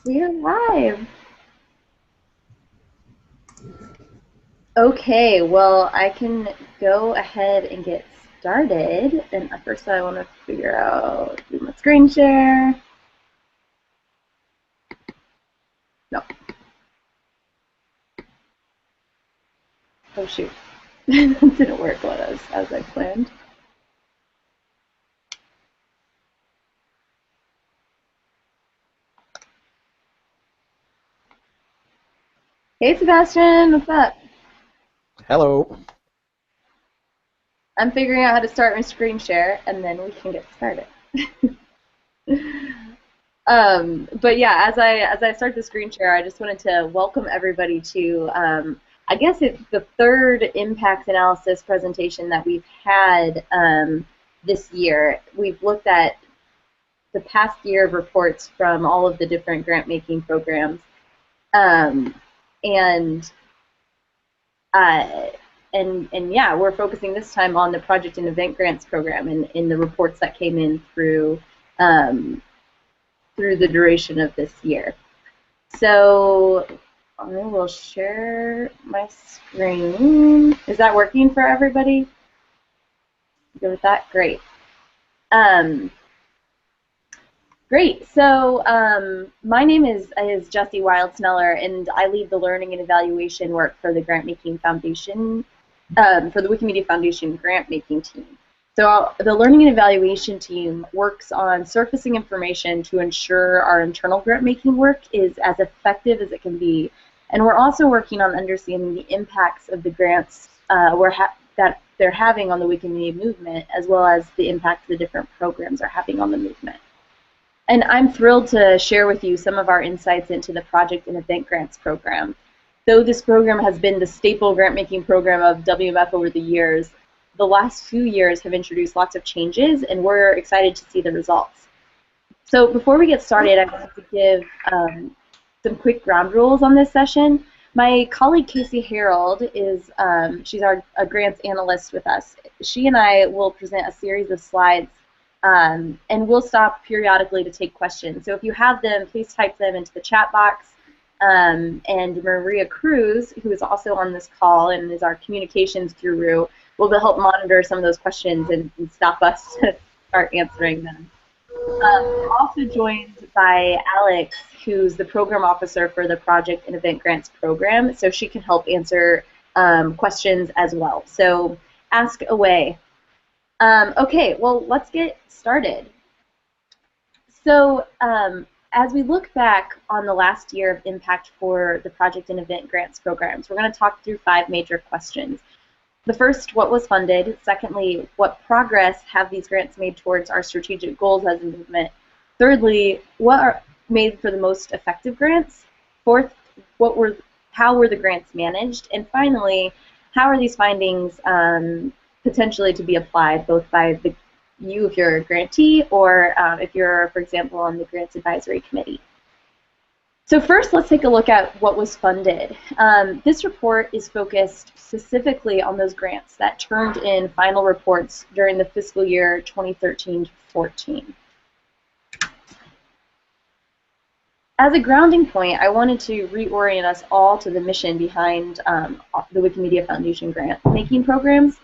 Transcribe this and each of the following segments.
We are live. Okay, well, I can go ahead and get started. And first, I want to figure out do my screen share. No. Oh shoot, that didn't work as I planned. Hey, Sebastian, what's up? Hello. I'm figuring out how to start my screen share, and then we can get started. But yeah, as I start the screen share, I just wanted to welcome everybody to I guess it's the third impact analysis presentation that we've had this year. We've looked at the past year of reports from all of the different grant making programs, um, and uh, and yeah, we're focusing this time on the project and event grants program and in the reports that came in um, through the duration of this year. So I will share my screen. Is that working for everybody? Good with that? Great. Um, Great. So my name is Jessie Wildsneller, and I lead the learning and evaluation work for the Grant Making Foundation, for the Wikimedia Foundation grant making team. So the learning and evaluation team works on surfacing information to ensure our internal grant making work is as effective as it can be. And we're also working on understanding the impacts of the grants that they're having on the Wikimedia movement, as well as the impact the different programs are having on the movement. And I'm thrilled to share with you some of our insights into the Project and Event Grants program. Though this program has been the staple grant-making program of WMF over the years, the last few years have introduced lots of changes, and we're excited to see the results. So before we get started, I wanted to give some quick ground rules on this session. My colleague Casey Harold she's a grants analyst with us. She and I will present a series of slides and we'll stop periodically to take questions. So if you have them, please type them into the chat box. And Maria Cruz, who is also on this call and is our communications guru, will help monitor some of those questions and stop us to start answering them. We're also joined by Alex, who's the program officer for the Project and Event Grants program, so she can help answer questions as well. So ask away. Okay, well, let's get started. So as we look back on the last year of impact for the Project and Event Grants programs, we're going to talk through 5 major questions. The first, what was funded? Secondly, what progress have these grants made towards our strategic goals as a movement? Thirdly, what are made for the most effective grants? Fourth, how were the grants managed? And finally, how are these findings potentially to be applied both by you if you're a grantee or if you're, for example, on the Grants Advisory Committee. So first, let's take a look at what was funded. This report is focused specifically on those grants that turned in final reports during the fiscal year 2013-14. As a grounding point, I wanted to reorient us all to the mission behind the Wikimedia Foundation grant making programs.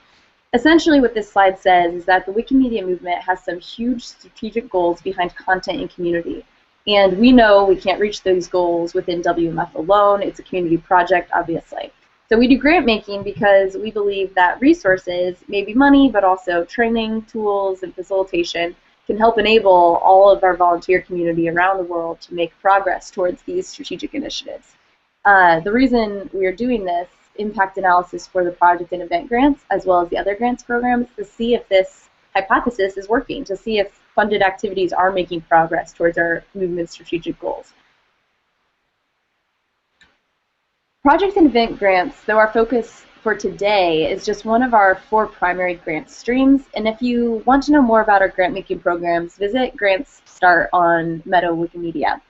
Essentially what this slide says is that the Wikimedia movement has some huge strategic goals behind content and community. And we know we can't reach those goals within WMF alone. It's a community project, obviously. So we do grant making because we believe that resources, maybe money, but also training, tools, and facilitation can help enable all of our volunteer community around the world to make progress towards these strategic initiatives. The reason we are doing this impact analysis for the project and event grants, as well as the other grants programs, to see if this hypothesis is working, to see if funded activities are making progress towards our movement strategic goals. Project and event grants, though our focus for today, is just one of our 4 primary grant streams. And if you want to know more about our grant making programs, visit Grants Start on Meta Wikimedia.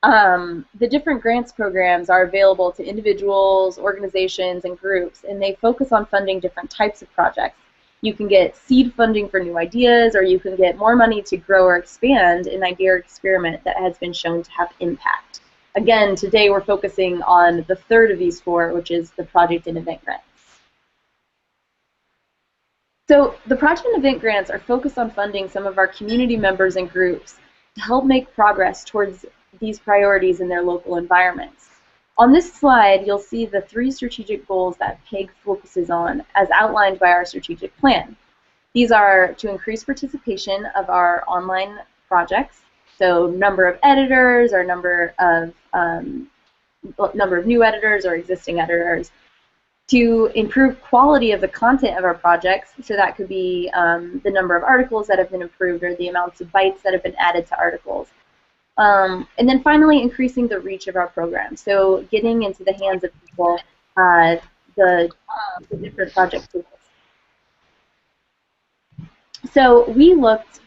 The different grants programs are available to individuals, organizations, and groups, and they focus on funding different types of projects. You can get seed funding for new ideas, or you can get more money to grow or expand an idea or experiment that has been shown to have impact. Again, today we're focusing on the third of these four, which is the project and event grants. So the project and event grants are focused on funding some of our community members and groups to help make progress towards these priorities in their local environments. On this slide, you'll see the 3 strategic goals that PEG focuses on as outlined by our strategic plan. These are to increase participation of our online projects, so number of editors or number of new editors or existing editors, to improve quality of the content of our projects, so that could be the number of articles that have been improved or the amounts of bytes that have been added to articles. And then finally, increasing the reach of our program, so getting into the hands of people the different project tools. So we looked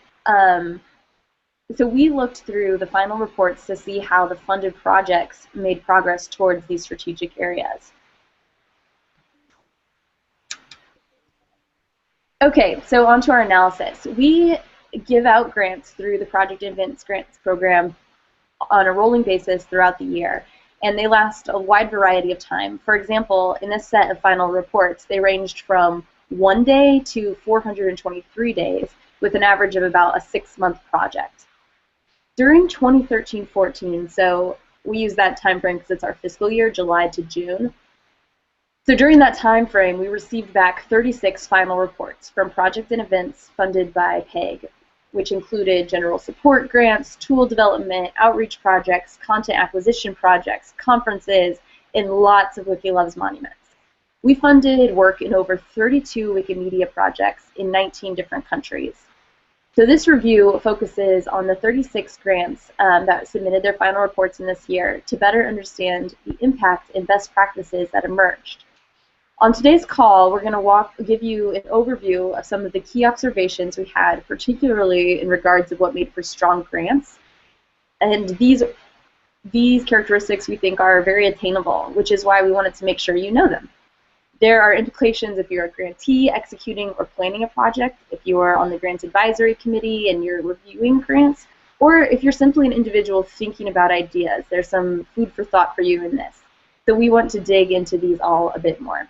through the final reports to see how the funded projects made progress towards these strategic areas. Okay, so on to our analysis. We give out grants through the Project Events Grants program on a rolling basis throughout the year, and they last a wide variety of time. For example, in this set of final reports, they ranged from 1 day to 423 days, with an average of about a 6-month project. During 2013-14, so we use that time frame because it's our fiscal year, July to June. So during that time frame, we received back 36 final reports from projects and events funded by PEG, which included general support grants, tool development, outreach projects, content acquisition projects, conferences, and lots of WikiLoves monuments. We funded work in over 32 Wikimedia projects in 19 different countries. So this review focuses on the 36 grants that submitted their final reports in this year to better understand the impact and best practices that emerged. On today's call, we're going to give you an overview of some of the key observations we had, particularly in regards to what made for strong grants. And these characteristics we think are very attainable, which is why we wanted to make sure you know them. There are implications if you're a grantee executing or planning a project, if you are on the grants advisory committee and you're reviewing grants, or if you're simply an individual thinking about ideas. There's some food for thought for you in this. So we want to dig into these all a bit more.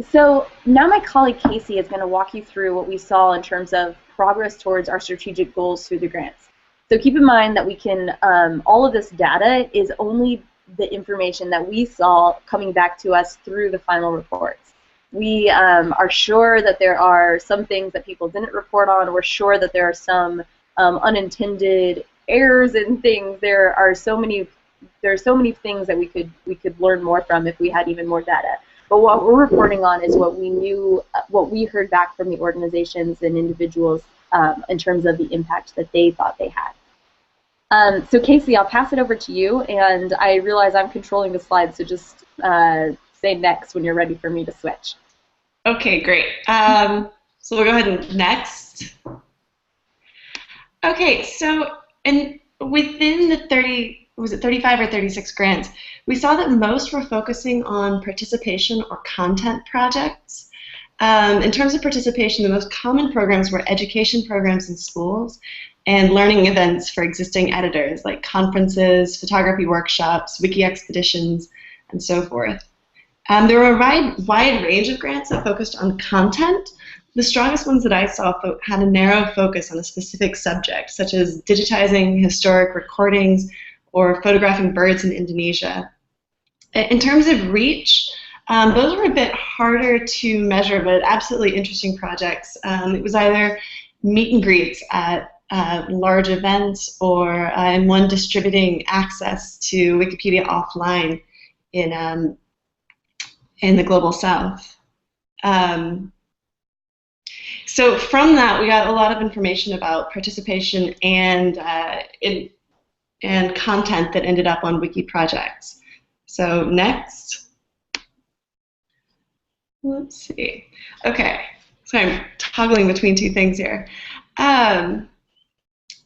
So now my colleague Casey is going to walk you through what we saw in terms of progress towards our strategic goals through the grants. So keep in mind that we can, all of this data is only the information that we saw coming back to us through the final reports. We are sure that there are some things that people didn't report on. We're sure that there are some unintended errors and things. There are so many things that we could learn more from if we had even more data. But what we're reporting on is what we knew, what we heard back from the organizations and individuals in terms of the impact that they thought they had. So Casey, I'll pass it over to you, and I realize I'm controlling the slides, so just say next when you're ready for me to switch. Okay, great. So we'll go ahead and next. Okay, so within the 35 or 36 grants, we saw that most were focusing on participation or content projects. In terms of participation, the most common programs were education programs in schools and learning events for existing editors, like conferences, photography workshops, wiki expeditions, and so forth. There were a wide range of grants that focused on content. The strongest ones that I saw had a narrow focus on a specific subject, such as digitizing historic recordings or photographing birds in Indonesia. In terms of reach, those were a bit harder to measure, but absolutely interesting projects. It was either meet and greets at large events, or in one distributing access to Wikipedia offline in the Global South. So from that, we got a lot of information about participation and content that ended up on wiki projects. So next. Let's see. Okay, so I'm toggling between two things here.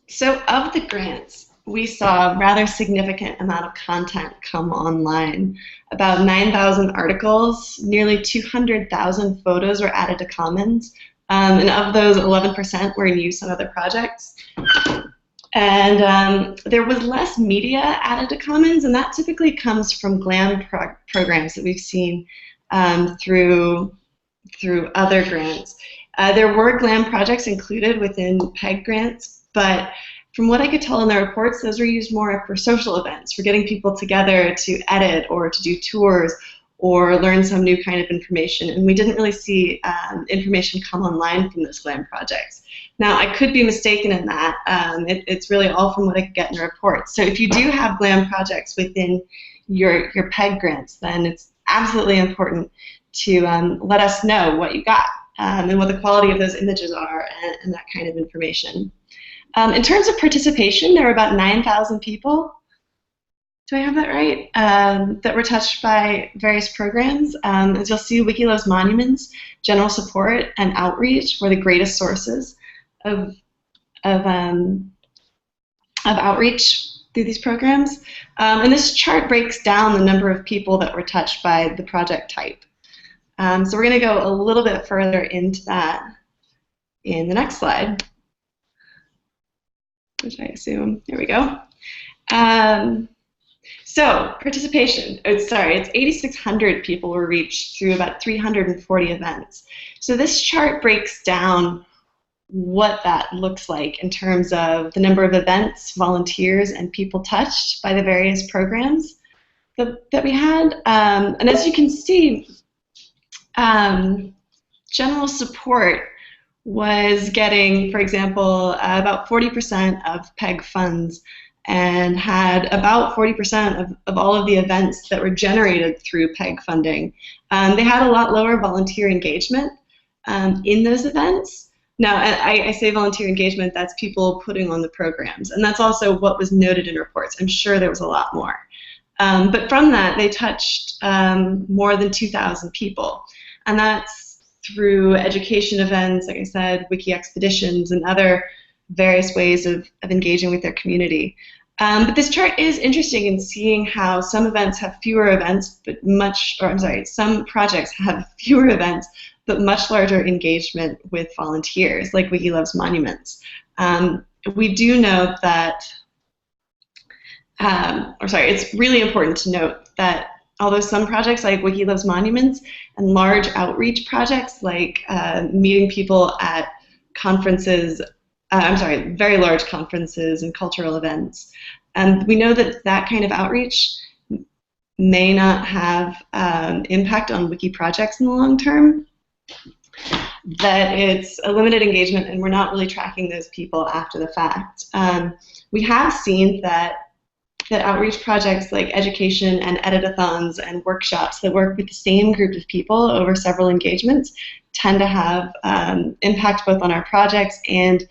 So of the grants, we saw a rather significant amount of content come online. About 9,000 articles, nearly 200,000 photos were added to Commons, and of those, 11% were in use on other projects. And there was less media added to Commons, and that typically comes from GLAM programs that we've seen through other grants. There were GLAM projects included within PEG grants, but from what I could tell in the reports, those were used more for social events, for getting people together to edit or to do tours or learn some new kind of information. And we didn't really see information come online from those GLAM projects. Now, I could be mistaken in that. It's really all from what I could get in the reports. So if you do have GLAM projects within your PEG grants, then it's absolutely important to let us know what you got and what the quality of those images are and that kind of information. In terms of participation, there were about 9,000 people, do I have that right, that were touched by various programs. As you'll see, Wiki Loves Monuments, general support, and outreach were the greatest sources of outreach through these programs. And this chart breaks down the number of people that were touched by the project type. So we're going to go a little bit further into that in the next slide, which I assume, there we go. So participation, it's 8,600 people were reached through about 340 events. So this chart breaks down what that looks like in terms of the number of events, volunteers, and people touched by the various programs that we had. And as you can see, general support was getting, for example, about 40% of PEG funds and had about 40% of all of the events that were generated through PEG funding. They had a lot lower volunteer engagement in those events. Now, I say volunteer engagement, that's people putting on the programs, and that's also what was noted in reports. I'm sure there was a lot more. But from that, they touched more than 2,000 people, and that's through education events, like I said, wiki expeditions, and other various ways of engaging with their community. But this chart is interesting in seeing how some events have fewer events, but some projects have fewer events, but much larger engagement with volunteers, like Wiki Loves Monuments. We do know that, it's really important to note that although some projects like Wiki Loves Monuments and large outreach projects like meeting people at conferences, very large conferences and cultural events, we know that that kind of outreach may not have impact on wiki projects in the long term, that it's a limited engagement and we're not really tracking those people after the fact. We have seen that outreach projects like education and edit-a-thons and workshops that work with the same group of people over several engagements tend to have impact both on our projects and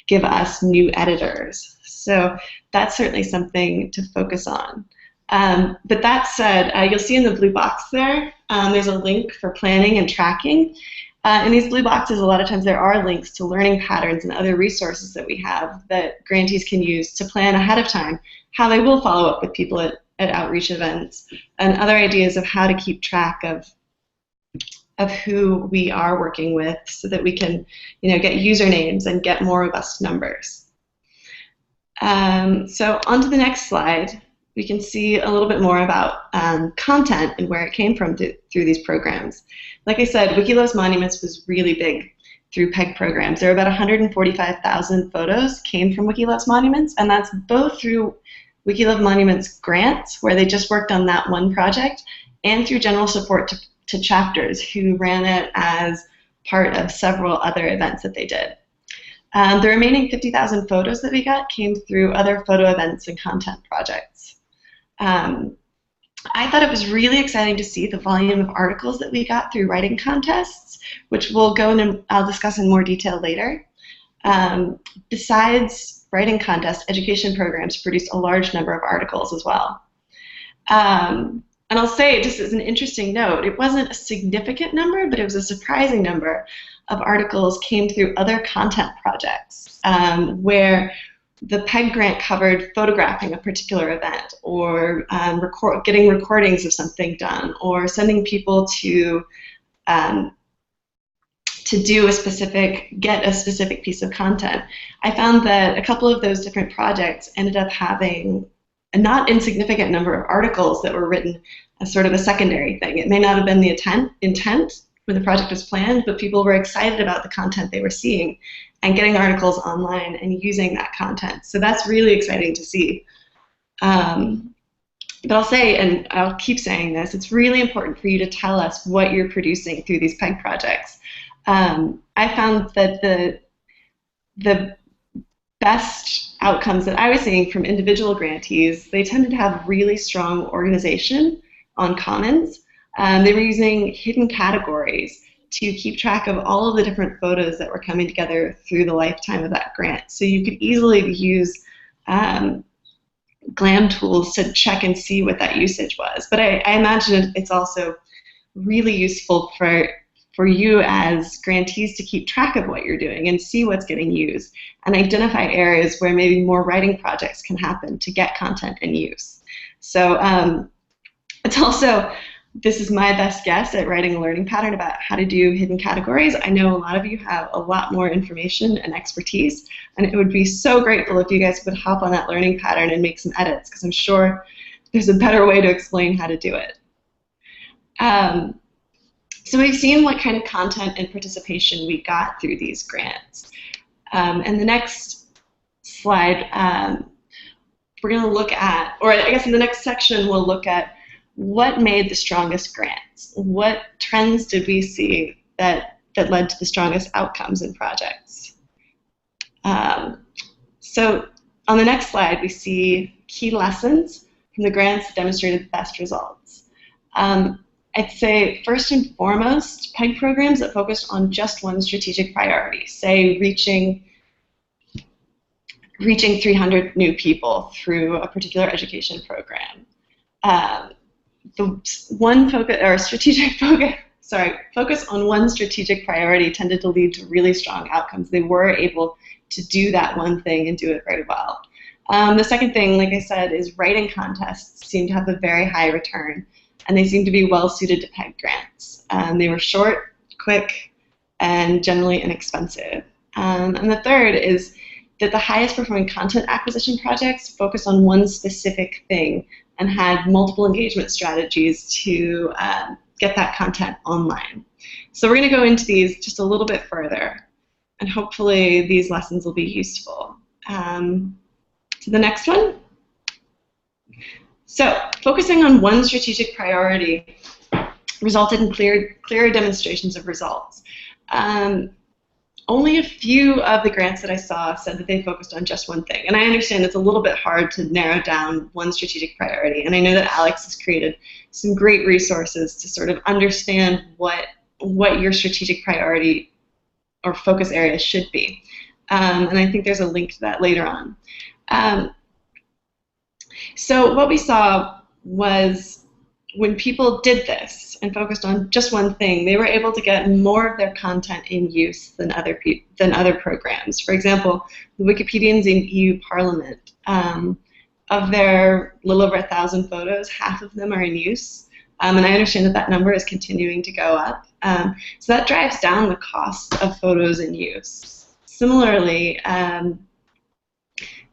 give us new editors. So that's certainly something to focus on. But that said, you'll see in the blue box there's a link for planning and tracking. In these blue boxes, a lot of times there are links to learning patterns and other resources that we have that grantees can use to plan ahead of time how they will follow up with people at outreach events, and other ideas of how to keep track of who we are working with so that we can get usernames and get more robust numbers. So on to the next slide, we can see a little bit more about content and where it came from through these programs. Like I said, Wiki Loves Monuments was really big through PEG programs. There were about 145,000 photos came from Wiki Loves Monuments, and that's both through Wiki Loves Monuments grants, where they just worked on that one project, and through general support to chapters who ran it as part of several other events that they did. The remaining 50,000 photos that we got came through other photo events and content projects. I thought it was really exciting to see the volume of articles that we got through writing contests, which we'll go and I'll discuss in more detail later. Besides writing contests, education programs produced a large number of articles as well. And I'll say, just as an interesting note, it wasn't a significant number, but it was a surprising number of articles came through other content projects, where the PEG grant covered photographing a particular event, or getting recordings of something done, or sending people to get a specific piece of content. I found that a couple of those different projects ended up having a not insignificant number of articles that were written as sort of a secondary thing. It may not have been the intent when the project was planned, but people were excited about the content they were seeing and getting articles online and using that content. So that's really exciting to see. But I'll say, and I'll keep saying this, it's really important for you to tell us what you're producing through these PEG projects. I found that the best outcomes that I was seeing from individual grantees, they tended to have really strong organization on Commons. They were using hidden categories to keep track of all of the different photos that were coming together through the lifetime of that grant. So you could easily use GLAM tools to check and see what that usage was. But I imagine it's also really useful for you as grantees to keep track of what you're doing and see what's getting used and identify areas where maybe more writing projects can happen to get content in use. So it's also, this is my best guess at writing a learning pattern about how to do hidden categories. I know a lot of you have a lot more information and expertise, and it would be so grateful if you guys would hop on that learning pattern and make some edits, because I'm sure there's a better way to explain how to do it. So we've seen what kind of content and participation we got through these grants. And the next slide, we're going to look at, or I guess in the next section, we'll look at what made the strongest grants. What trends did we see that led to the strongest outcomes in projects? So on the next slide, we see key lessons from the grants that demonstrated the best results. I'd say first and foremost, PEG programs that focused on just one strategic priority, say reaching 300 new people through a particular education program. The one focus, or strategic focus, focus on one strategic priority tended to lead to really strong outcomes. They were able to do that one thing and do it very well. The second thing, like I said, is writing contests seem to have a very high return, and they seem to be well suited to PEG grants. They were short, quick, and generally inexpensive. And the third is that the highest performing content acquisition projects focused on one specific thing and had multiple engagement strategies to get that content online. So we're going to go into these just a little bit further, and hopefully these lessons will be useful. So the next one. So focusing on one strategic priority resulted in clearer demonstrations of results. Only a few of the grants that I saw said that they focused on just one thing. And I understand it's a little bit hard to narrow down one strategic priority. And I know that Alex has created some great resources to sort of understand what your strategic priority or focus area should be. And I think there's a link to that later on. So what we saw was when people did this and focused on just one thing, they were able to get more of their content in use than other programs. For example, the Wikipedians in EU Parliament, of their little over 1,000 photos, half of them are in use. And I understand that that number is continuing to go up. So that drives down the cost of photos in use. Similarly,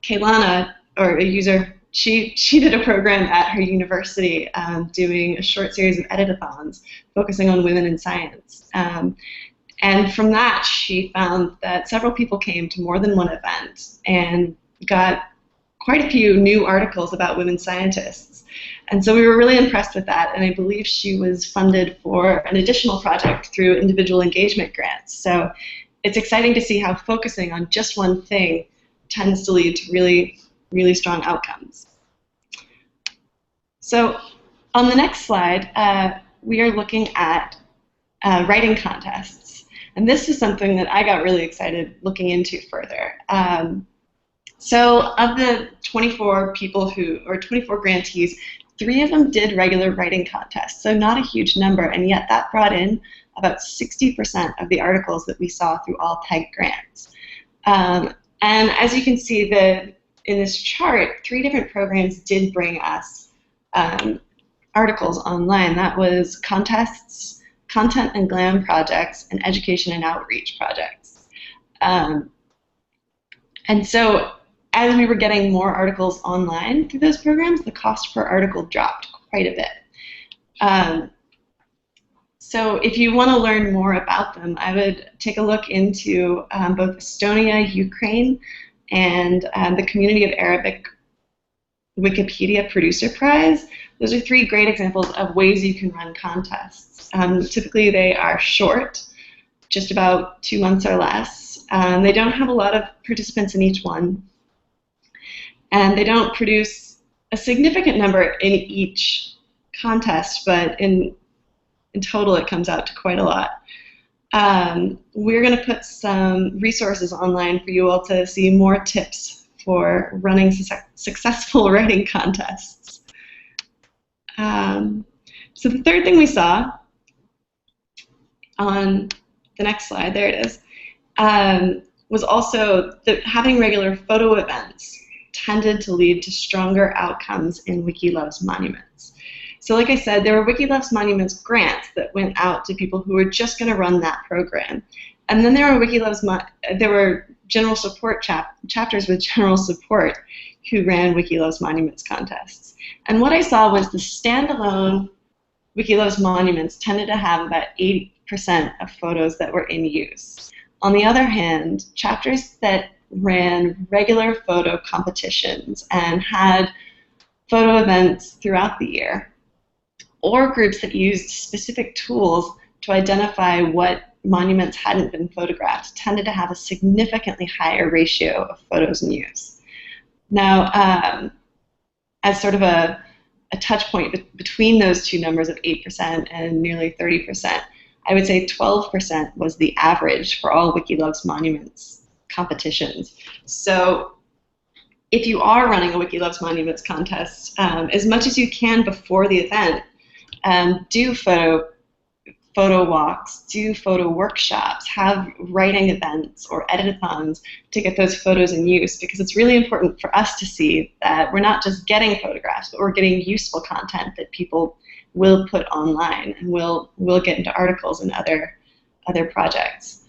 Kaylana, or a user, she did a program at her university doing a short series of editathons focusing on women in science. And from that, she found that several people came to more than one event and got quite a few new articles about women scientists. And so we were really impressed with that, and I believe she was funded for an additional project through individual engagement grants. So it's exciting to see how focusing on just one thing tends to lead to really strong outcomes. So on the next slide, we are looking at writing contests. And this is something that I got really excited looking into further. So of the 24 people or 24 grantees, 3 of them did regular writing contests, so not a huge number, and yet that brought in about 60% of the articles that we saw through all PEG grants. And as you can see, in this chart, 3 different programs did bring us articles online. That was contests, content and GLAM projects, and education and outreach projects. And so as we were getting more articles online through those programs, the cost per article dropped quite a bit. So if you want to learn more about them, I would take a look into both Estonia, Ukraine, and the Community of Arabic Wikipedia Producer Prize. Those are 3 great examples of ways you can run contests. Typically they are short, just about 2 months or less. They don't have a lot of participants in each one. And they don't produce a significant number in each contest, but in total it comes out to quite a lot. We're going to put some resources online for you all to see more tips for running successful writing contests. So the third thing we saw on the next slide, there it is, was also that having regular photo events tended to lead to stronger outcomes in WikiLoves Monuments. So like I said, there were WikiLoves Monuments grants that went out to people who were just going to run that program. And then there were general support chapters with general support who ran WikiLoves Monuments contests. And what I saw was the standalone WikiLoves Monuments tended to have about 80% of photos that were in use. On the other hand, chapters that ran regular photo competitions and had photo events throughout the year, or groups that used specific tools to identify what monuments hadn't been photographed, tended to have a significantly higher ratio of photos in use. Now, as sort of a touch point between those 2 numbers of 8% and nearly 30%, I would say 12% was the average for all WikiLoves Monuments competitions. So if you are running a WikiLoves Monuments contest, as much as you can before the event, do photo walks, do photo workshops, have writing events or edit-a-thons to get those photos in use, because it's really important for us to see that we're not just getting photographs, but we're getting useful content that people will put online and will get into articles and other projects.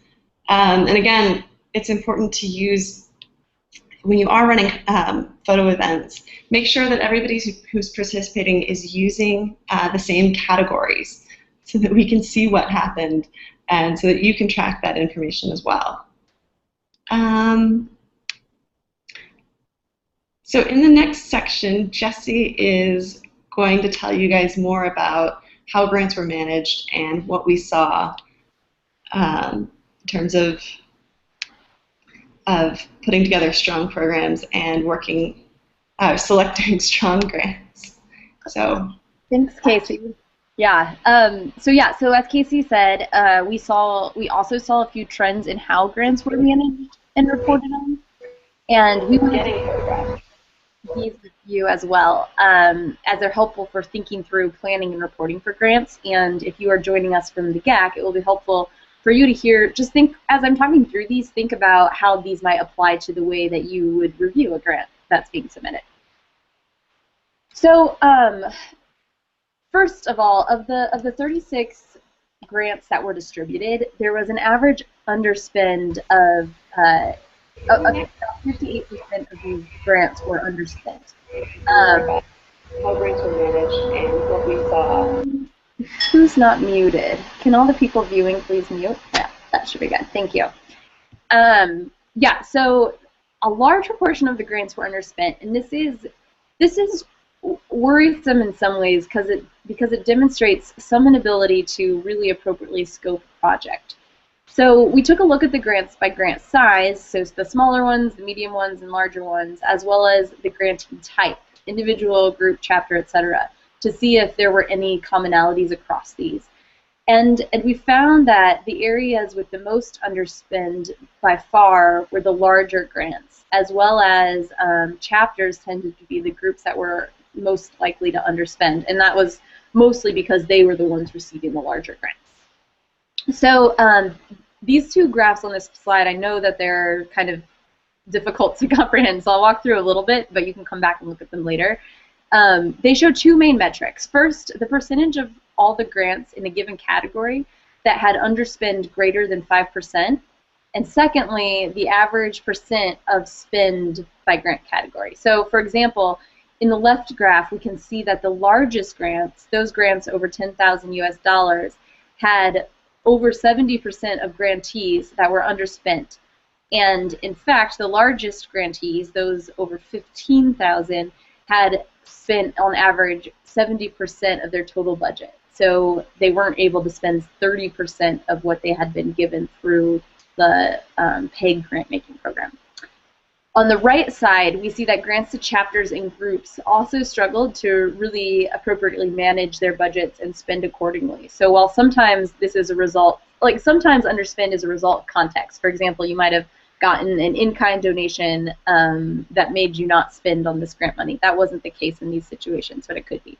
And again, it's important to use, when you are running photo events, make sure that everybody who's participating is using the same categories so that we can see what happened and so that you can track that information as well. So in the next section, Jesse is going to tell you guys more about how grants were managed and what we saw in terms of putting together strong programs and working, selecting strong grants. So thanks, Casey. Yeah. So as Casey said, we also saw a few trends in how grants were managed and reported on, and we were getting photographs these with you as well, as they're helpful for thinking through planning and reporting for grants. And if you are joining us from the GAC, it will be helpful for you to hear, just think, as I'm talking through these, think about how these might apply to the way that you would review a grant that's being submitted. So first of all, of the 36 grants that were distributed, there was an average underspend of 58% of these grants were underspent. How grants were managed and what we saw. Who's not muted? Can all the people viewing please mute? Yeah, that should be good. Thank you. Yeah, so a large proportion of the grants were underspent, and this is worrisome in some ways because it demonstrates some inability to really appropriately scope a project. So we took a look at the grants by grant size, so the smaller ones, the medium ones, and larger ones, as well as the grantee type, individual, group, chapter, etc., to see if there were any commonalities across these. And we found that the areas with the most underspend by far were the larger grants, as well as chapters tended to be the groups that were most likely to underspend, and that was mostly because they were the ones receiving the larger grants. So these 2 graphs on this slide, I know that they're kind of difficult to comprehend, so I'll walk through a little bit, but you can come back and look at them later. They show two main metrics. First, the percentage of all the grants in a given category that had underspend greater than 5%. And secondly, the average percent of spend by grant category. So for example, in the left graph, we can see that the largest grants, those grants over 10,000 US dollars, had over 70% of grantees that were underspent. And in fact, the largest grantees, those over 15,000, had spent on average 70% of their total budget. So they weren't able to spend 30% of what they had been given through the PEG grant making program. On the right side, we see that grants to chapters and groups also struggled to really appropriately manage their budgets and spend accordingly. So while sometimes this is a result, like sometimes underspend is a result of context. For example, you might have gotten an in-kind donation that made you not spend on this grant money. That wasn't the case in these situations, but it could be.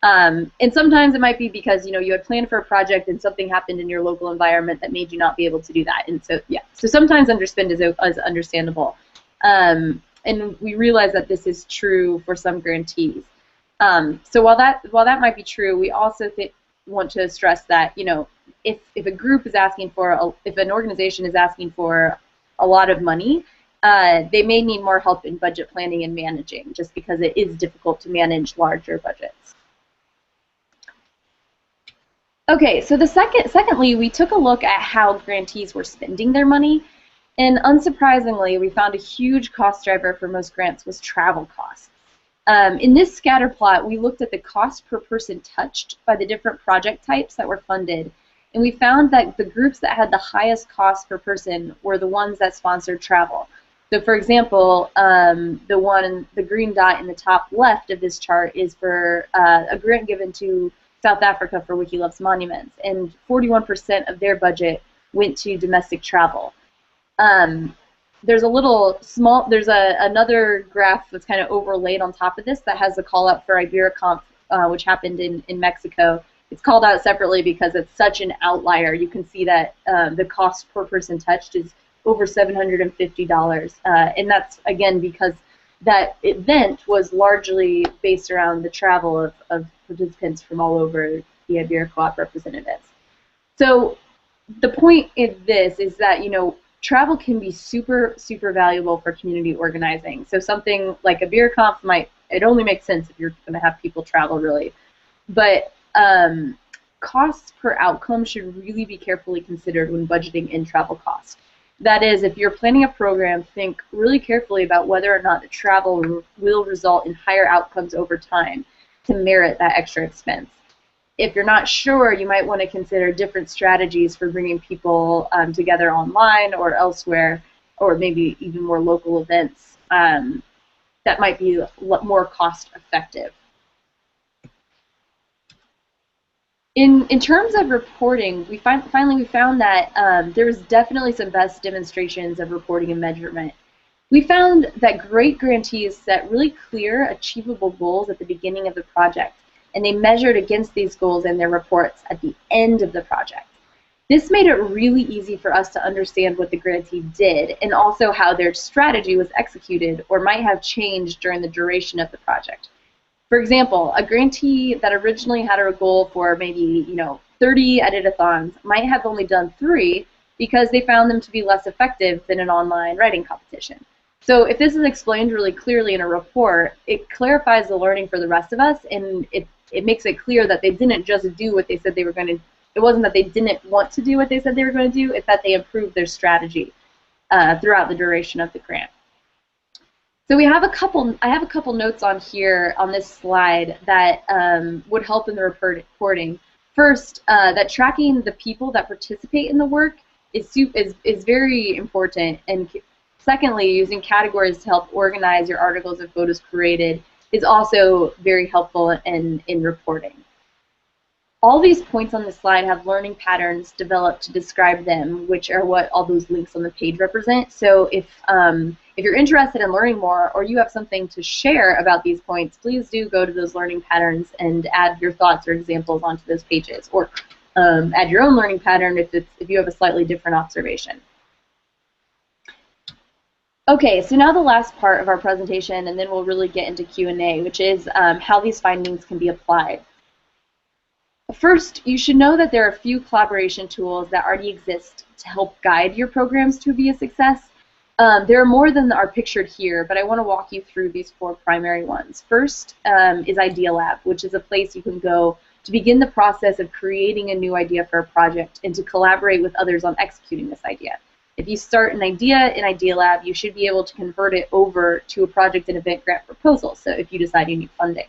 And sometimes it might be because you had planned for a project and something happened in your local environment that made you not be able to do that. And so yeah, so sometimes underspend is understandable. And we realize that this is true for some grantees. So while that might be true, we also want to stress that if a group is asking for if an organization is asking for a lot of money, they may need more help in budget planning and managing, just because it is difficult to manage larger budgets. Okay, so secondly, we took a look at how grantees were spending their money, and unsurprisingly, we found a huge cost driver for most grants was travel costs. In this scatter plot, we looked at the cost per person touched by the different project types that were funded, and we found that the groups that had the highest cost per person were the ones that sponsored travel. So for example, the green dot in the top left of this chart is for a grant given to South Africa for Wiki Loves Monuments, and 41% of their budget went to domestic travel. There's another graph that's kind of overlaid on top of this that has a call out for IberiaConf, which happened in Mexico. It's called out separately because it's such an outlier. You can see that the cost per person touched is over $750, and that's again because that event was largely based around the travel of participants from all over the IberiaCoop representatives. So the point of this is that travel can be super, super valuable for community organizing. So something like IberiaConf it only makes sense if you're going to have people travel, really. But costs per outcome should really be carefully considered when budgeting in travel costs. That is, if you're planning a program, think really carefully about whether or not the travel will result in higher outcomes over time to merit that extra expense. If you're not sure, you might want to consider different strategies for bringing people together online or elsewhere, or maybe even more local events that might be more cost effective. In terms of reporting, we found that there was definitely some best demonstrations of reporting and measurement. We found that great grantees set really clear, achievable goals at the beginning of the project, and they measured against these goals in their reports at the end of the project. This made it really easy for us to understand what the grantee did and also how their strategy was executed or might have changed during the duration of the project. For example, a grantee that originally had a goal for maybe 30 edit-a-thons might have only done 3 because they found them to be less effective than an online writing competition. So if this is explained really clearly in a report, it clarifies the learning for the rest of us, and it makes it clear that they didn't just do what they said they were going to. It wasn't that they didn't want to do what they said they were going to do, it's that they improved their strategy throughout the duration of the grant. So I have a couple notes on here on this slide that would help in the reporting. First, that tracking the people that participate in the work is very important, and secondly, using categories to help organize your articles and photos created is also very helpful in reporting. All these points on the slide have learning patterns developed to describe them, which are what all those links on the page represent. So if you're interested in learning more, or you have something to share about these points, please do go to those learning patterns and add your thoughts or examples onto those pages, or add your own learning pattern if you have a slightly different observation. Okay, so now the last part of our presentation, and then we'll really get into Q&A, which is how these findings can be applied. First, you should know that there are a few collaboration tools that already exist to help guide your programs to be a success. There are more than are pictured here, but I want to walk you through these 4 primary ones. First is Idea Lab, which is a place you can go to begin the process of creating a new idea for a project and to collaborate with others on executing this idea. If you start an idea in Idea Lab, you should be able to convert it over to a project and event grant proposal, so if you decide you need funding.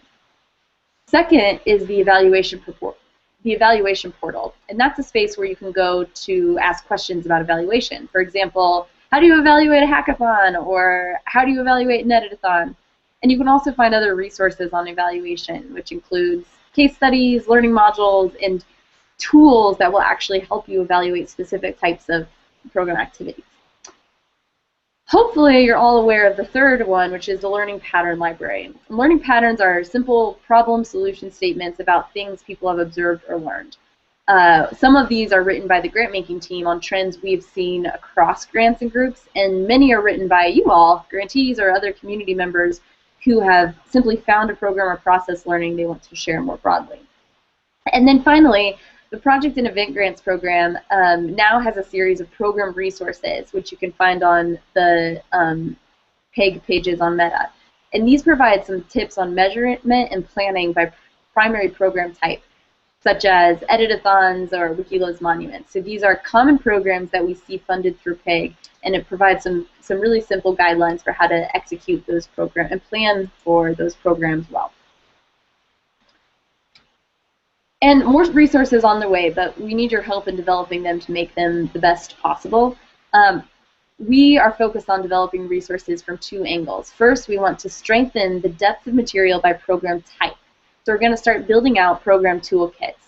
Second is the evaluation portal, and that's a space where you can go to ask questions about evaluation. For example, how do you evaluate a hackathon, or how do you evaluate an editathon? And you can also find other resources on evaluation, which includes case studies, learning modules, and tools that will actually help you evaluate specific types of program activities. Hopefully you're all aware of the third one, which is the learning pattern library. And learning patterns are simple problem solution statements about things people have observed or learned. Some of these are written by the grant making team on trends we've seen across grants and groups, and many are written by you all, grantees or other community members who have simply found a program or process learning they want to share more broadly. And then finally, the Project and Event Grants program now has a series of program resources, which you can find on the PEG pages on Meta. And these provide some tips on measurement and planning by primary program type, such as editathons or Wikiloads monuments. So these are common programs that we see funded through PEG, and it provides some really simple guidelines for how to execute those programs and plan for those programs well. And more resources on the way, but we need your help in developing them to make them the best possible. We are focused on developing resources from 2 angles. First, we want to strengthen the depth of material by program type. So we're going to start building out program toolkits.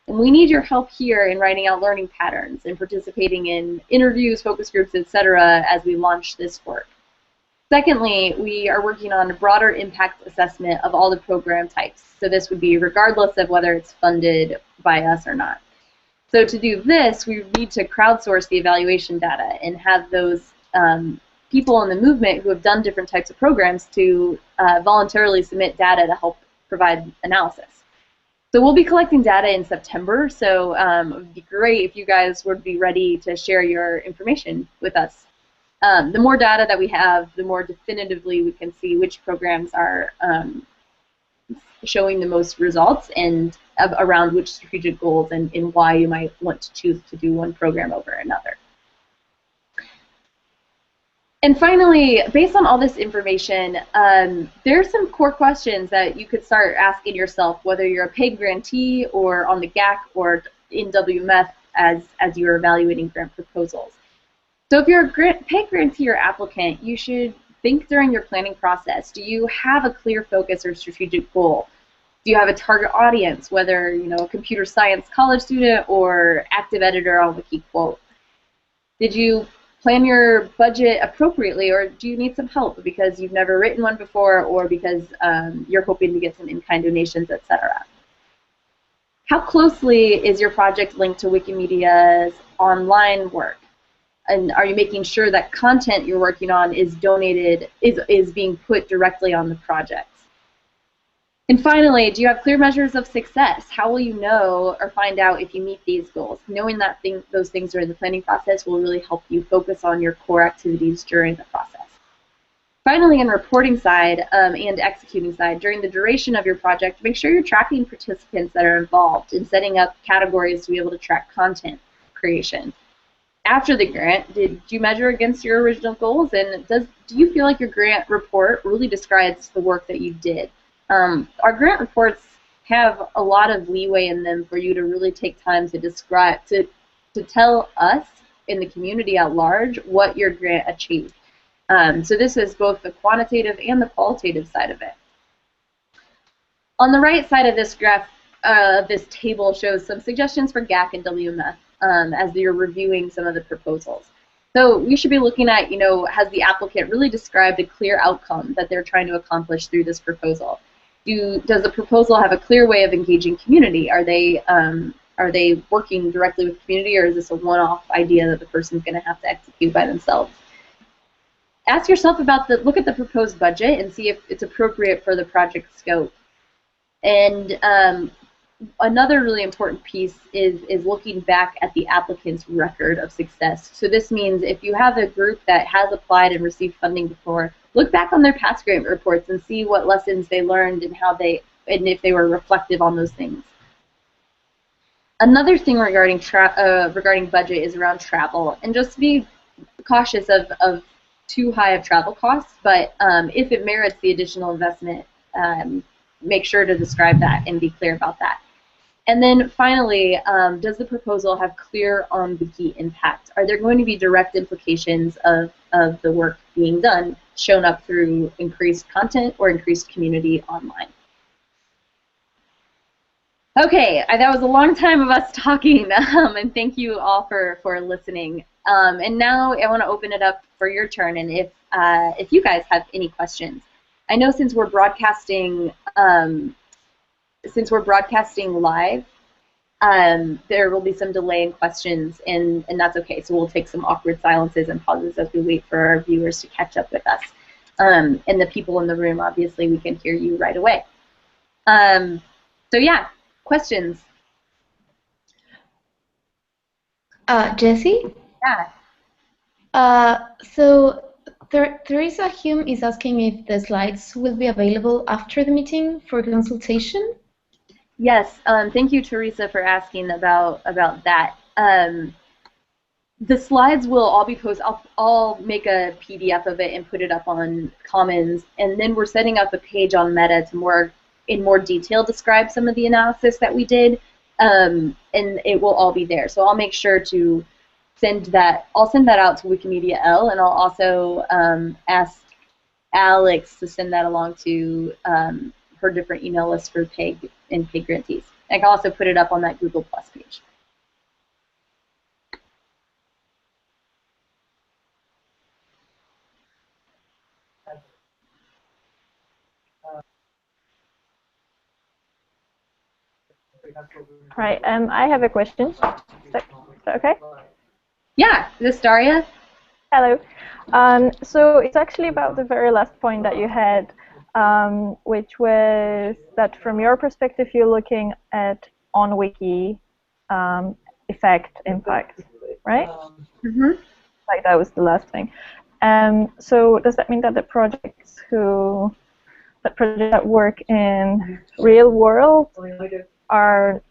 And we need your help here in writing out learning patterns and participating in interviews, focus groups, etc. as we launch this work. Secondly, we are working on a broader impact assessment of all the program types. So this would be regardless of whether it's funded by us or not. So to do this, we need to crowdsource the evaluation data and have those people in the movement who have done different types of programs to voluntarily submit data to help provide analysis. So we'll be collecting data in September, so it would be great if you guys would be ready to share your information with us. The more data that we have, the more definitively we can see which programs are showing the most results and around which strategic goals and why you might want to choose to do one program over another. And finally, based on all this information, there are some core questions that you could start asking yourself, whether you're a PEG grantee or on the GAC or in WMF as you're evaluating grant proposals. So if you're a PEG grantee or applicant, you should think during your planning process, do you have a clear focus or strategic goal? Do you have a target audience, whether a computer science college student or active editor on Wikiquote? Did you plan your budget appropriately, or do you need some help because you've never written one before or because you're hoping to get some in-kind donations, etc.? How closely is your project linked to Wikimedia's online work? And are you making sure that content you're working on is donated, is being put directly on the project? And finally, do you have clear measures of success? How will you know or find out if you meet these goals? Knowing that those things during the planning process will really help you focus on your core activities during the process. Finally, on reporting side and executing side, during the duration of your project, make sure you're tracking participants that are involved and setting up categories to be able to track content creation. After the grant, did you measure against your original goals? And do you feel like your grant report really describes the work that you did? Our grant reports have a lot of leeway in them for you to really take time to describe, to tell us in the community at large what your grant achieved. So this is both the quantitative and the qualitative side of it. On the right side of this graph, this table shows some suggestions for GAC and WMF as you're reviewing some of the proposals. So we should be looking at, has the applicant really described a clear outcome that they're trying to accomplish through this proposal? Does the proposal have a clear way of engaging community? Are they working directly with community, or is this a one-off idea that the person's going to have to execute by themselves? ask yourself about look at the proposed budget and see if it's appropriate for the project scope. And another really important piece is looking back at the applicant's record of success. So this means if you have a group that has applied and received funding before, look back on their past grant reports and see what lessons they learned and if they were reflective on those things. Another thing regarding budget is around travel, and just be cautious of too high of travel costs, but if it merits the additional investment, make sure to describe that and be clear about that. And then finally, does the proposal have clear on-wiki impact? Are there going to be direct implications of the work being done shown up through increased content or increased community online? Okay, that was a long time of us talking, and thank you all for listening. And now I want to open it up for your turn, and if you guys have any questions. I know since we're broadcasting live, there will be some delay in questions, and that's okay. So we'll take some awkward silences and pauses as we wait for our viewers to catch up with us. And the people in the room, obviously, we can hear you right away. So yeah, questions? Jessie? Yeah. So Teresa Hume is asking if the slides will be available after the meeting for consultation. Yes, thank you, Teresa, for asking about that. The slides will all be posted. I'll make a PDF of it and put it up on Commons, and then we're setting up a page on Meta to in more detail describe some of the analysis that we did, and it will all be there. So I'll make sure to send that. I'll send that out to Wikimedia L, and I'll also ask Alex to send that along to her different email list for PEG and PEG grantees. I can also put it up on that Google Plus page. Right, I have a question. Is that okay? Yeah, is this Daria? Hello. So it's actually about the very last point that you had, which was that from your perspective, you're looking at on-wiki impact, right? Mm-hmm. Like that was the last thing. So does that mean that the projects that work in real world are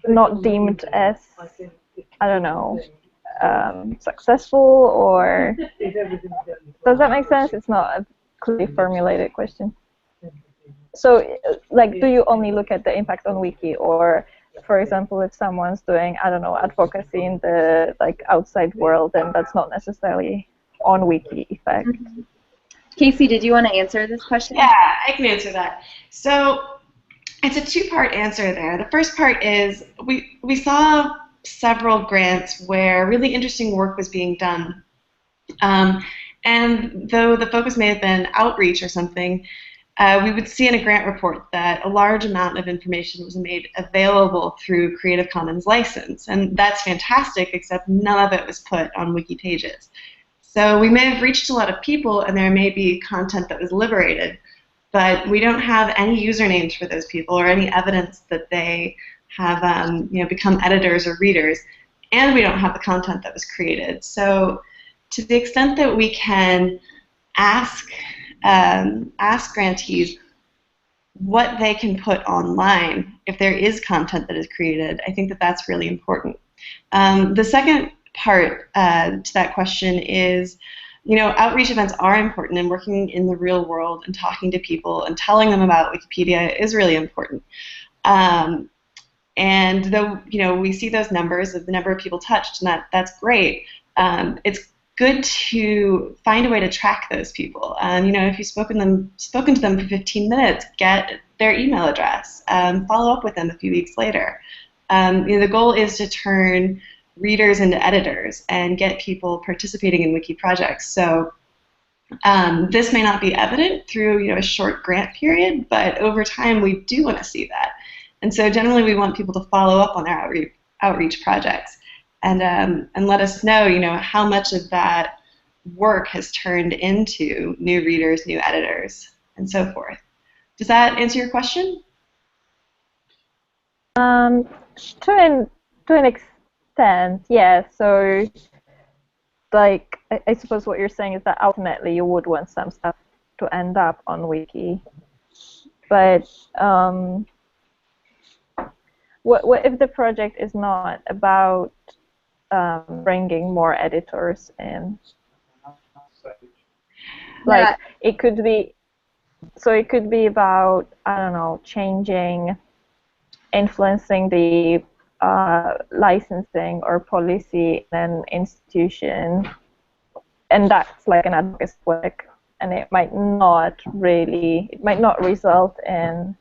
not deemed as, I don't know, successful, or does that make sense? It's not a clearly formulated question. So, like, do you only look at the impact on wiki, or, for example, if someone's doing, I don't know, advocacy in the outside world, then that's not necessarily on wiki effect? Mm-hmm. Casey, did you want to answer this question? Yeah, I can answer that. So it's a two-part answer there. The first part is we saw several grants where really interesting work was being done. And though the focus may have been outreach or something, we would see in a grant report that a large amount of information was made available through Creative Commons license. And that's fantastic, except none of it was put on wiki pages. So we may have reached a lot of people, and there may be content that was liberated, but we don't have any usernames for those people or any evidence that they have become editors or readers, and we don't have the content that was created. So to the extent that we can ask grantees what they can put online if there is content that is created, I think that that's really important. The second part to that question is, outreach events are important, and working in the real world and talking to people and telling them about Wikipedia is really important. And though we see those numbers of the number of people touched, and that's great, it's good to find a way to track those people. If you've spoken to them for 15 minutes, get their email address, follow up with them a few weeks later. The goal is to turn readers into editors and get people participating in wiki projects. So this may not be evident through a short grant period, but over time we do want to see that. And so generally we want people to follow up on their outreach projects and let us know how much of that work has turned into new readers, new editors, and so forth. Does that answer your question? To an extent, yeah. So, like, I suppose what you're saying is that ultimately you would want some stuff to end up on Wiki. But what if the project is not about bringing more editors in? Like, it could be, so it could be about, I don't know, influencing the licensing or policy in an institution, and that's like an advocacy work, and it might not result in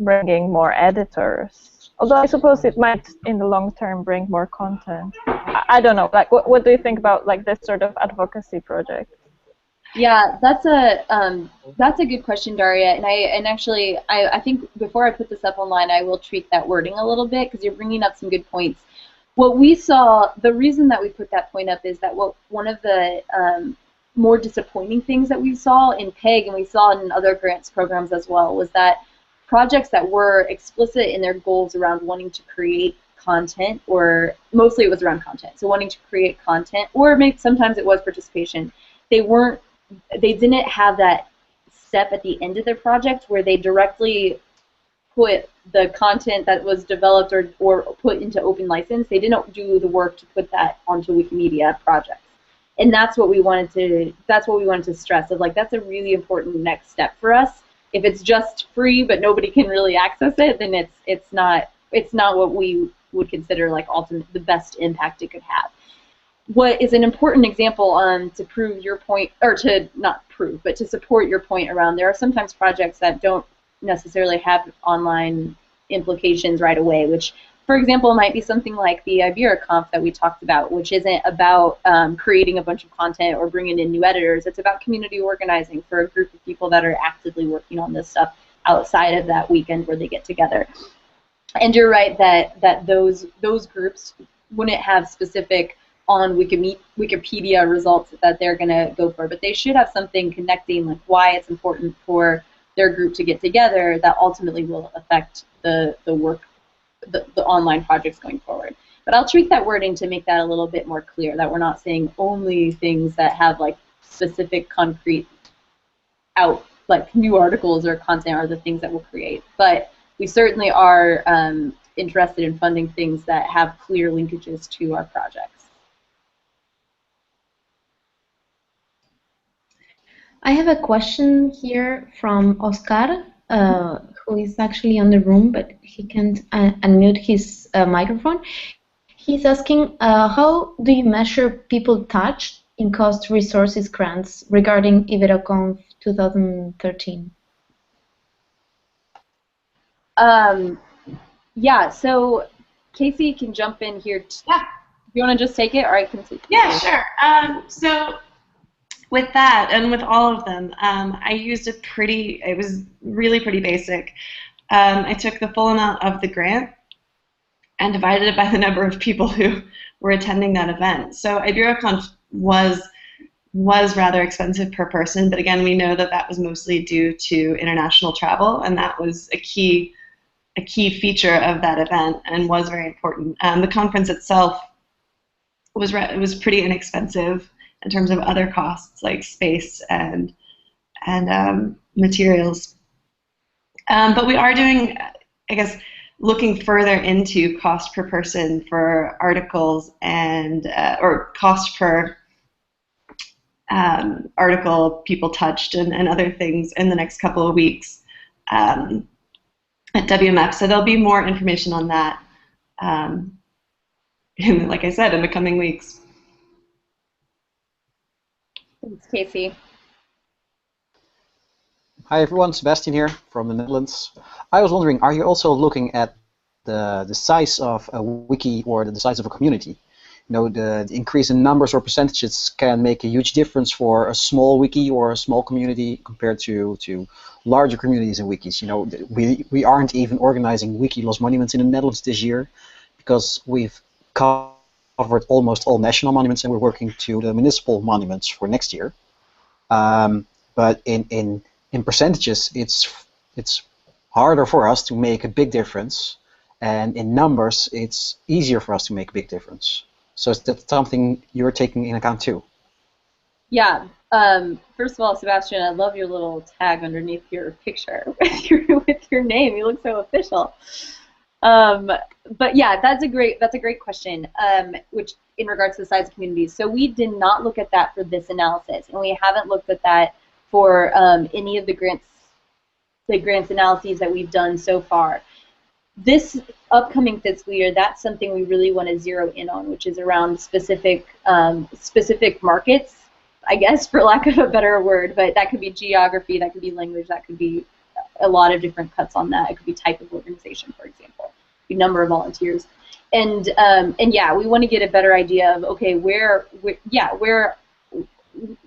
bringing more editors. Although I suppose it might, in the long term, bring more content. I don't know. Like, what do you think about like this sort of advocacy project? Yeah, that's a good question, Daria. And actually I think before I put this up online, I will tweak that wording a little bit because you're bringing up some good points. What we saw, the reason that we put that point up is that one of the more disappointing things that we saw in PEG, and we saw in other grants programs as well, was that projects that were explicit in their goals around wanting to create content, or mostly it was around content, so wanting to create content, or maybe sometimes it was participation, they didn't have that step at the end of their project where they directly put the content that was developed or put into open license. They didn't do the work to put that onto Wikimedia projects. And that's what we wanted to stress, of like, that's a really important next step for us. If it's just free but nobody can really access it, then it's not what we would consider like the best impact it could have. What is an important example to prove your point, or to not prove, but to support your point around, there are sometimes projects that don't necessarily have online implications right away, which, for example, might be something like the IberaConf that we talked about, which isn't about creating a bunch of content or bringing in new editors. It's about community organizing for a group of people that are actively working on this stuff outside of that weekend where they get together. And you're right that those groups wouldn't have specific on Wikipedia results that they're going to go for, but they should have something connecting like why it's important for their group to get together that ultimately will affect the work, the online projects going forward. But I'll tweak that wording to make that a little bit more clear, that we're not saying only things that have like specific concrete like new articles or content are the things that we'll create, but we certainly are interested in funding things that have clear linkages to our projects. I have a question here from Oscar, who is actually on the room, but he can't unmute his microphone. He's asking, how do you measure people touched in cost resources grants regarding IberaConf 2013? Yeah, so Casey can jump in here. Yeah. Do you want to just take it, or I can take it? Yeah, sure. So with that, and with all of them, I used it was really pretty basic. I took the full amount of the grant and divided it by the number of people who were attending that event. So IberaConf was rather expensive per person, but again, we know that that was mostly due to international travel, and that was a key feature of that event and was very important. The conference itself was pretty inexpensive in terms of other costs like space and materials. But we are doing, I guess, looking further into cost per person for articles and or cost per article people touched and other things in the next couple of weeks at WMF. So there'll be more information on that, like I said, in the coming weeks. Thanks, Casey. Hi everyone, Sebastian here from the Netherlands. I was wondering, are you also looking at the size of a wiki or the size of a community? You know, the increase in numbers or percentages can make a huge difference for a small wiki or a small community compared to larger communities and wikis. You know, we aren't even organizing Wiki Lost Monuments in the Netherlands this year because we've cut covered almost all national monuments, and we're working to the municipal monuments for next year. But in percentages, it's harder for us to make a big difference, and in numbers, it's easier for us to make a big difference. So is that something you're taking in account too? Yeah. First of all, Sebastian, I love your little tag underneath your picture with your name. You look so official. But yeah, that's a great question. Which in regards to the size of communities, so we did not look at that for this analysis, and we haven't looked at that for any of the grants analyses that we've done so far. This upcoming fiscal year, that's something we really want to zero in on, which is around specific markets, I guess, for lack of a better word. But that could be geography, that could be language, that could be a lot of different cuts on that. It could be type of organization, for example, the number of volunteers, and yeah, we want to get a better idea of, okay,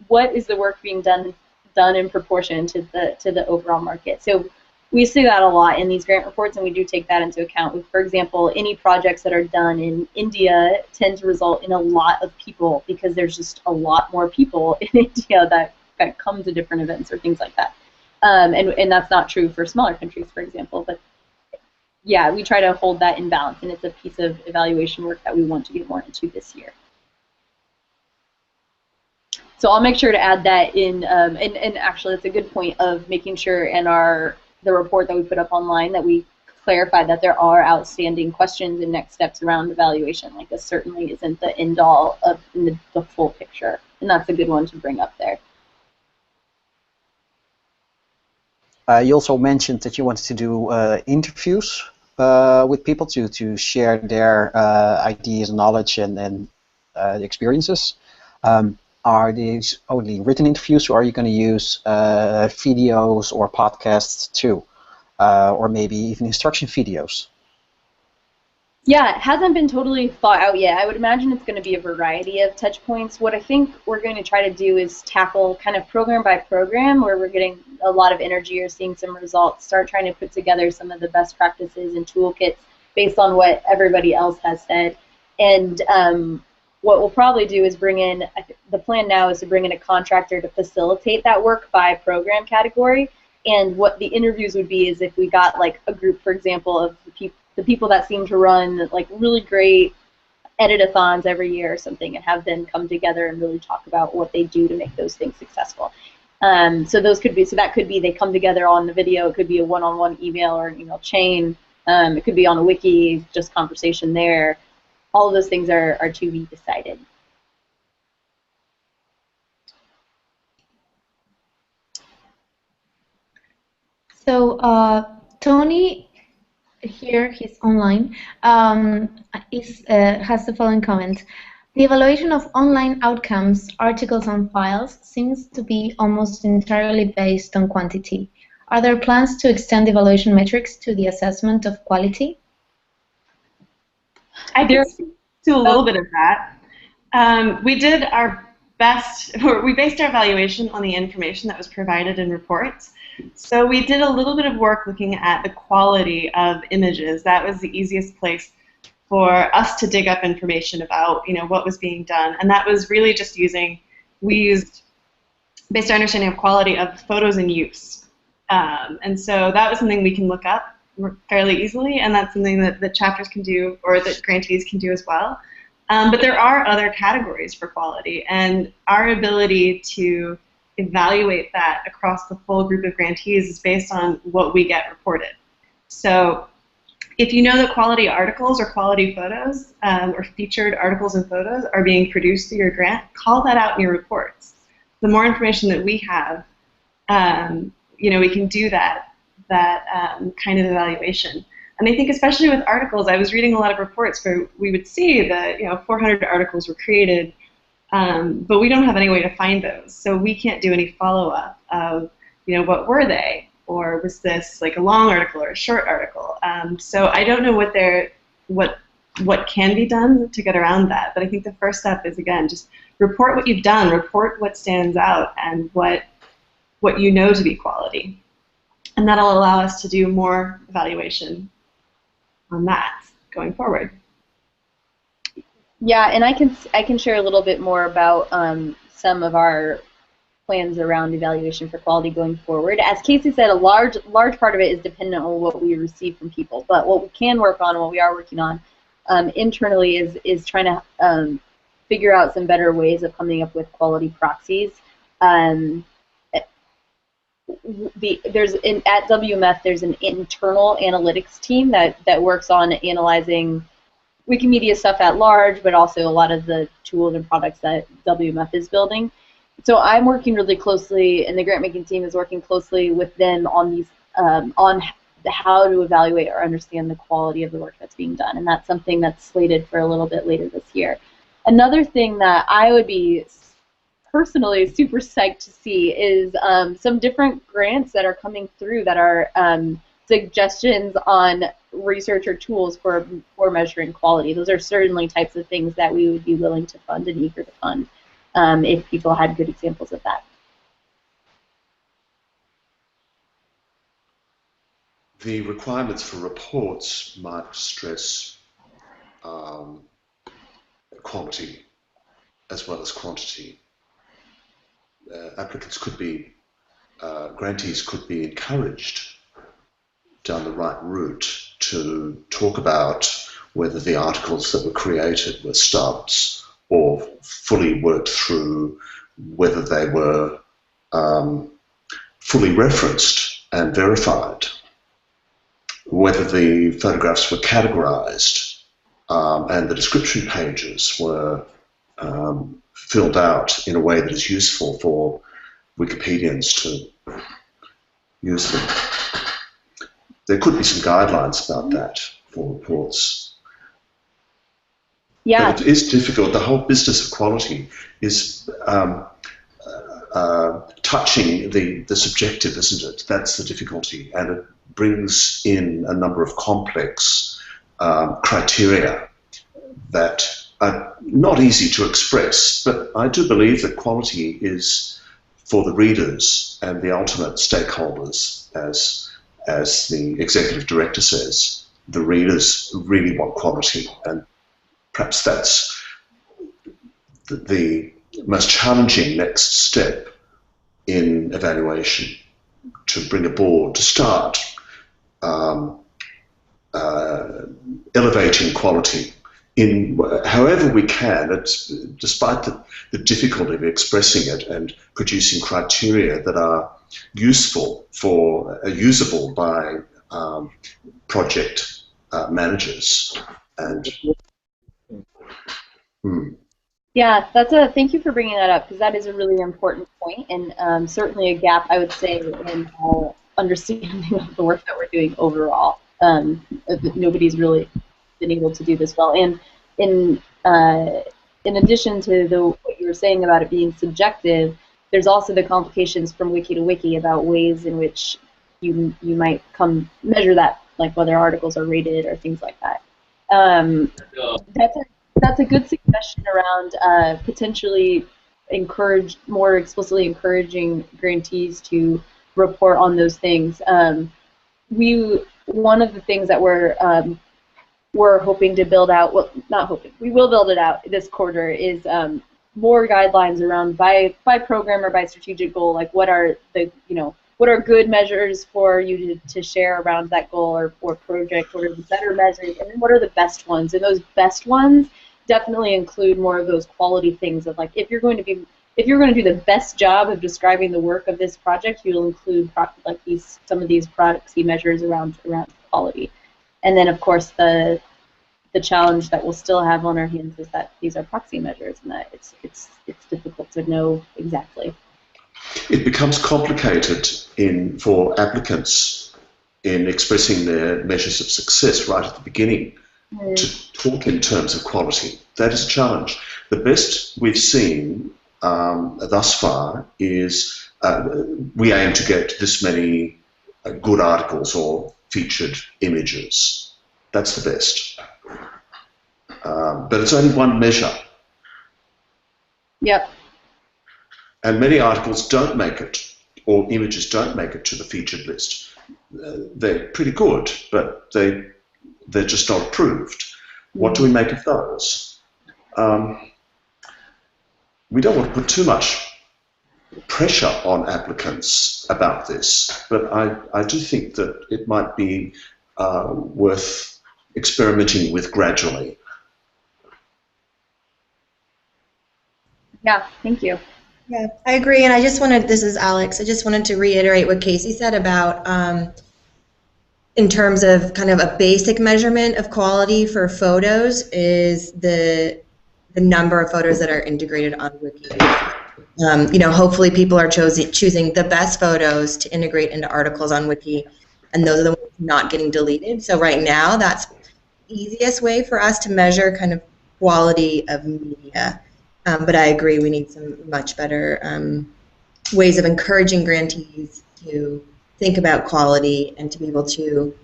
what is the work being done in proportion to the overall market. So we see that a lot in these grant reports, and we do take that into account. For example, any projects that are done in India tend to result in a lot of people, because there's just a lot more people in India that come to different events or things like that. And that's not true for smaller countries, for example. But yeah, we try to hold that in balance, and it's a piece of evaluation work that we want to get more into this year. So I'll make sure to add that in, and actually it's a good point of making sure in the report that we put up online that we clarify that there are outstanding questions and next steps around evaluation. Like, this certainly isn't the end all of the full picture, and that's a good one to bring up there. You also mentioned that you wanted to do interviews with people to share their ideas, knowledge, and experiences. Are these only written interviews, or are you going to use videos or podcasts too, or maybe even instruction videos? Yeah, it hasn't been totally thought out yet. I would imagine it's going to be a variety of touch points. What I think we're going to try to do is tackle kind of program by program where we're getting a lot of energy or seeing some results, start trying to put together some of the best practices and toolkits based on what everybody else has said. And what we'll probably do is bring in, the plan now is to bring in a contractor to facilitate that work by program category. And what the interviews would be is if we got like a group, for example, of the people that seem to run like really great edit-a-thons every year or something, and have them come together and really talk about what they do to make those things successful. So that could be they come together on the video. It could be a one-on-one email or an email chain. It could be on a wiki, just conversation there. All of those things are to be decided. So Tony, here he's online, has the following comment. The evaluation of online outcomes, articles and files, seems to be almost entirely based on quantity. Are there plans to extend evaluation metrics to the assessment of quality? I can speak to a little bit of that. We did our best, we based our evaluation on the information that was provided in reports. So we did a little bit of work looking at the quality of images. That was the easiest place for us to dig up information about, what was being done. And that was really just we used based on understanding of quality of photos in use. And so that was something we can look up fairly easily, and that's something that the chapters can do, or that grantees can do as well. But there are other categories for quality, and our ability to evaluate that across the full group of grantees is based on what we get reported. So if you know that quality articles or quality photos or featured articles and photos are being produced through your grant, call that out in your reports. The more information that we have, we can do that kind of evaluation. And I think especially with articles, I was reading a lot of reports where we would see that 400 articles were created, but we don't have any way to find those. So we can't do any follow-up of, what were they? Or was this like a long article or a short article? So I don't know what can be done to get around that. But I think the first step is, again, just report what you've done, report what stands out, and what you know to be quality. And that'll allow us to do more evaluation on that going forward. Yeah, and I can share a little bit more about some of our plans around evaluation for quality going forward. As Casey said, a large part of it is dependent on what we receive from people. But what we can work on, what we are working on internally, is trying to figure out some better ways of coming up with quality proxies. Um, at WMF there's an internal analytics team that works on analyzing Wikimedia stuff at large, but also a lot of the tools and products that WMF is building. So I'm working really closely, and the grant making team is working closely with them on these on how to evaluate or understand the quality of the work that's being done, and that's something that's slated for a little bit later this year. Another thing that I would be personally super psyched to see is some different grants that are coming through that are suggestions on research or tools for measuring quality. Those are certainly types of things that we would be willing to fund and eager to fund if people had good examples of that. The requirements for reports might stress quality as well as quantity. Applicants could be, grantees could be encouraged down the right route to talk about whether the articles that were created were stubs or fully worked through, whether they were fully referenced and verified, whether the photographs were categorized and the description pages were filled out in a way that is useful for Wikipedians to use them. There could be some guidelines about that for reports. Yeah. But it is difficult. The whole business of quality is touching the subjective, isn't it? That's the difficulty, and it brings in a number of complex criteria that are not easy to express, but I do believe that quality is for the readers and the ultimate stakeholders, as the executive director says. The readers really want quality, and perhaps that's the most challenging next step in evaluation, to bring a board to start elevating quality in however we can, despite the difficulty of expressing it and producing criteria that are useful usable by project managers. And yeah, thank you for bringing that up, because that is a really important point, and certainly a gap, I would say, in understanding of the work that we're doing overall. Nobody's really been able to do this well, and in addition to what you were saying about it being subjective, there's also the complications from wiki to wiki about ways in which you might measure that, like whether articles are rated or things like that. That's a good suggestion around potentially more explicitly encouraging grantees to report on those things. One of the things that we're hoping to build out, well, not hoping, we will build it out this quarter, is more guidelines around by program or by strategic goal, like what are good measures for you to share around that goal or project, what are the better measures, and then what are the best ones. And those best ones definitely include more of those quality things of, like, if you're going to do the best job of describing the work of this project, you'll include some of these proxy measures around quality. And then, of course, the challenge that we'll still have on our hands is that these are proxy measures, and that it's difficult to know exactly. It becomes complicated for applicants in expressing their measures of success right at the beginning to talk in terms of quality. That is a challenge. The best we've seen thus far is we aim to get this many good articles or featured images. That's the best. But it's only one measure. Yep. And many articles don't make it, or images don't make it to the featured list. They're pretty good, but they're just not approved. What do we make of those? we don't want to put too much pressure on applicants about this, but I do think that it might be worth experimenting with gradually. Yeah, thank you. Yeah, I agree, and I just wanted, this is Alex, I just wanted to reiterate what Casey said about in terms of kind of a basic measurement of quality for photos is the number of photos that are integrated on Wikipedia. You know, hopefully people are choosing the best photos to integrate into articles on Wiki, and those are the ones not getting deleted. So right now, that's the easiest way for us to measure kind of quality of media. But I agree, we need some much better ways of encouraging grantees to think about quality and to be able to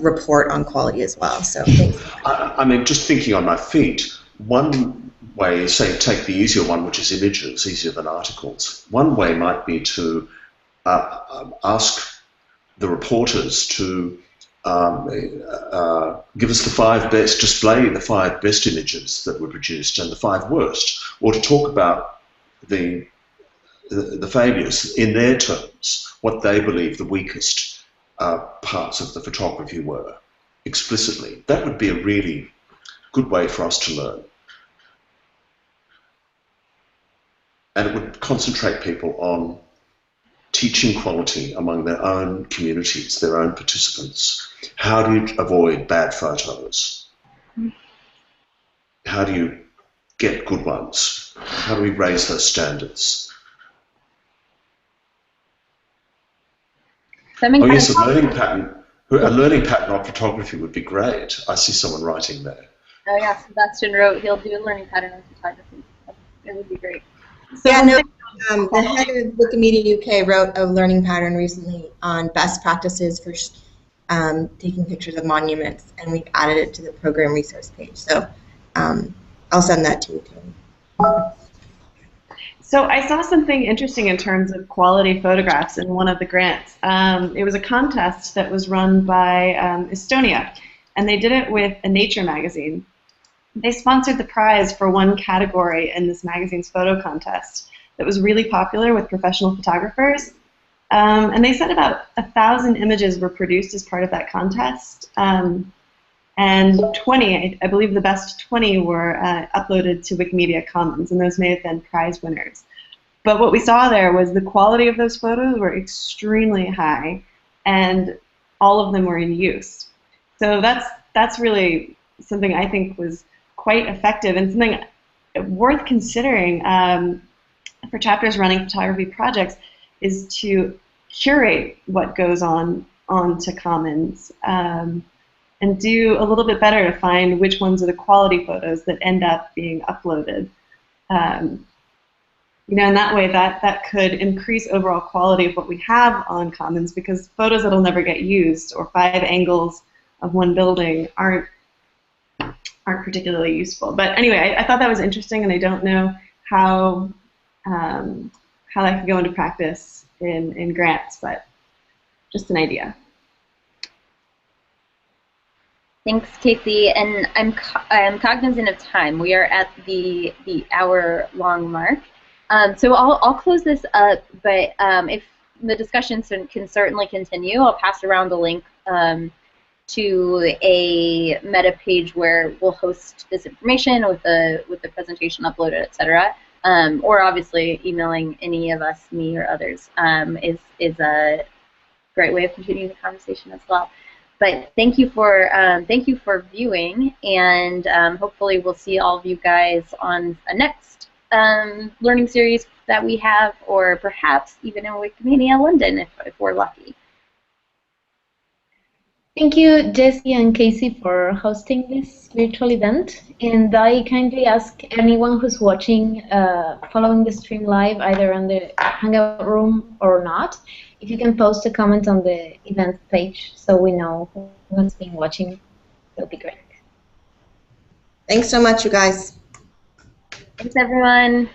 report on quality as well. So thanks. I mean, just thinking on my feet, one way is, say, take the easier one, which is images, easier than articles. One way might be to ask the reporters to give us the 5 best, display the 5 best images that were produced and the 5 worst, or to talk about the failures in their terms, what they believe the weakest parts of the photography were, explicitly. That would be a really good way for us to learn. And it would concentrate people on teaching quality among their own communities, their own participants. How do you avoid bad photos? How do you get good ones? How do we raise those standards? Oh yes, a learning pattern on photography would be great. I see someone writing there. Oh yeah, Sebastian wrote he'll do a learning pattern on photography. It would be great. So yeah, no, the head of Wikimedia UK wrote a learning pattern recently on best practices for taking pictures of monuments, and we've added it to the program resource page. So I'll send that to you, Tony. So I saw something interesting in terms of quality photographs in one of the grants. It was a contest that was run by Estonia, and they did it with a nature magazine. They sponsored the prize for one category in this magazine's photo contest that was really popular with professional photographers. And they said about 1,000 images were produced as part of that contest. And 20, I believe the best 20 were uploaded to Wikimedia Commons, and those may have been prize winners. But what we saw there was the quality of those photos were extremely high, and all of them were in use. So that's really something I think was quite effective and something worth considering for chapters running photography projects is to curate what goes on onto Commons and do a little bit better to find which ones are the quality photos that end up being uploaded. You know, in that way, that could increase overall quality of what we have on Commons, because photos that'll never get used or 5 angles of one building aren't particularly useful. But anyway, I thought that was interesting, and I don't know how that could go into practice in grants, but just an idea. Thanks, Casey. And I'm cognizant of time. We are at the hour-long mark. So I'll close this up, but if the discussion can certainly continue, I'll pass around a link to a meta page where we'll host this information with the presentation uploaded, etc. Or obviously emailing any of us, me or others, is a great way of continuing the conversation as well. But thank you for viewing, and hopefully we'll see all of you guys on a next learning series that we have, or perhaps even in Wikimedia London if we're lucky. Thank you, Jessie and Casey, for hosting this virtual event. And I kindly ask anyone who's watching, following the stream live, either on the Hangout room or not, if you can post a comment on the events page so we know who has been watching, it'll be great. Thanks so much, you guys. Thanks, everyone.